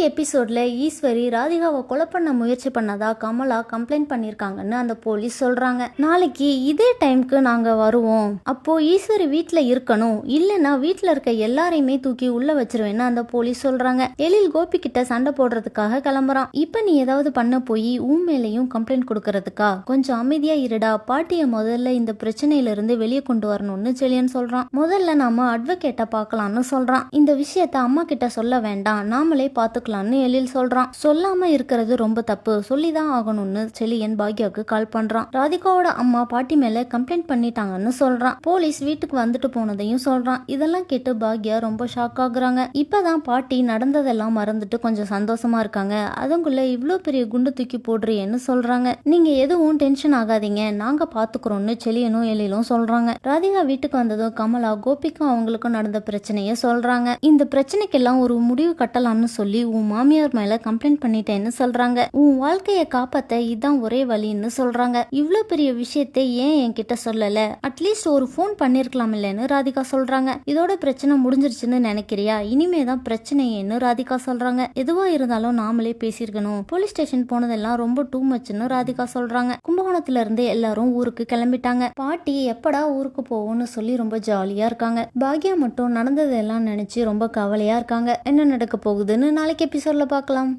எபிசோட்ல ஈஸ்வரி ராதிகாவை கொலை பண்ண முயற்சி பண்ணதா கமலா கம்ப்ளைண்ட் பண்ணிருக்காங்கன்னு அந்த போலீஸ் சொல்றாங்க. நாளைக்கு இதே டைம்க்கு நாங்க வருவோம், அப்போ ஈஸ்வரி வீட்ல இருக்கணும், இல்லைன்னா வீட்ல இருக்க எல்லாரையுமே தூக்கி உள்ள வச்சிருவேன்னு அந்த போலீஸ் சொல்றாங்க. எழில் கோபி கிட்ட சண்டை போடுறதுக்காக கிளம்புறான். இப்ப நீ ஏதாவது பண்ண போய் உன் மேலையும் கம்ப்ளைண்ட் கொடுக்கறதுக்கா, கொஞ்சம் அமைதியா இருடா, பாட்டிய முதல்ல இந்த பிரச்சனையில இருந்து வெளியே கொண்டு வரணும்னு செழியன் சொல்றான். முதல்ல நாம அட்வொகேட்டை பார்க்கலாம்னு சொல்றான். இந்த விஷயத்த அம்மா கிட்ட சொல்ல வேண்டாம், நாமளே பாத்துக்கலாம்னு எழில் சொல்றான். சொல்லாம இருக்கிறது ரொம்ப தப்பு, சொல்லிதான் ஆகணும்னு செழியன் பாக்யாவுக்கு கால் பண்றான். ராதிகாவோட அம்மா பாட்டி மேல கம்ப்ளைண்ட் பண்ணிட்டாங்கன்னு சொல்றான். போலீஸ் வீட்டுக்கு வந்துட்டு போனதையும் சொல்றான். இதெல்லாம் கேட்டு பாக்யா ரொம்ப ஷாக் ஆகுறாங்க. இப்பதான் பாட்டி நடந்ததெல்லாம் மறந்துட்டு கொஞ்சம் சந்தோஷமா இருக்காங்க. அதுக்குள்ள இவ்ளோ பெரிய குண்டு தூக்கி போடுறியேன்னு சொல்றாங்க. நீங்க எதுவும் டென்ஷன் ஆகாதீங்க, நாங்க பாத்துக்கிறோம்னு செழியனும் எழிலும் சொல்றாங்க. ராதிகா வீட்டுக்கு வந்ததும் கமலா கோபிக்கும் அவங்களுக்கும் நடந்த பிரச்சனைய சொல்றாங்க. இந்த பிரச்சனைக்கெல்லாம் ஒரு முடிவு கட்டலாம்னு சொல்லி உன் மாமியார் மேல கம்ப்ளைண்ட் பண்ணிட்டேன்னு சொல்றாங்க. உன் வாழ்க்கைய காப்பாத்த இதான் ஒரே வழின்னு சொல்றாங்க. இவ்ளோ பெரிய விஷயத்தை ஏன் என்கிட்ட சொல்லல, அட்லீஸ்ட் ஒரு போன் பண்ணிருக்கலாம் இல்லன்னு ராதிகா சொல்றாங்க. இதோட பிரச்சனை முடிஞ்சிருச்சுன்னு நினைக்கிறியா, இனிமேதான் பிரச்சனையேன்னு ராதிகா சொல்றாங்க. எதுவா இருந்தாலும் நாமளே பேசிருக்கணும், போலீஸ் ஸ்டேஷன் போனதெல்லாம் ரொம்ப டூ மச்னு ராதிகா சொல்றாங்க. கும்பகோணத்துல இருந்து எல்லாரும் ஊருக்கு கிளம்பிட்டாங்க. பாட்டி எப்படா ஊருக்கு போவோம்னு சொல்லி ரொம்ப ஜாலியா இருக்காங்க. பாக்யா மட்டும் நடந்ததெல்லாம் நினைச்சு ரொம்ப கவலையா இருக்காங்க. என்ன நடக்க போகுதுன்னு நாளைக்கு எபிசோட்ல பார்க்கலாம்.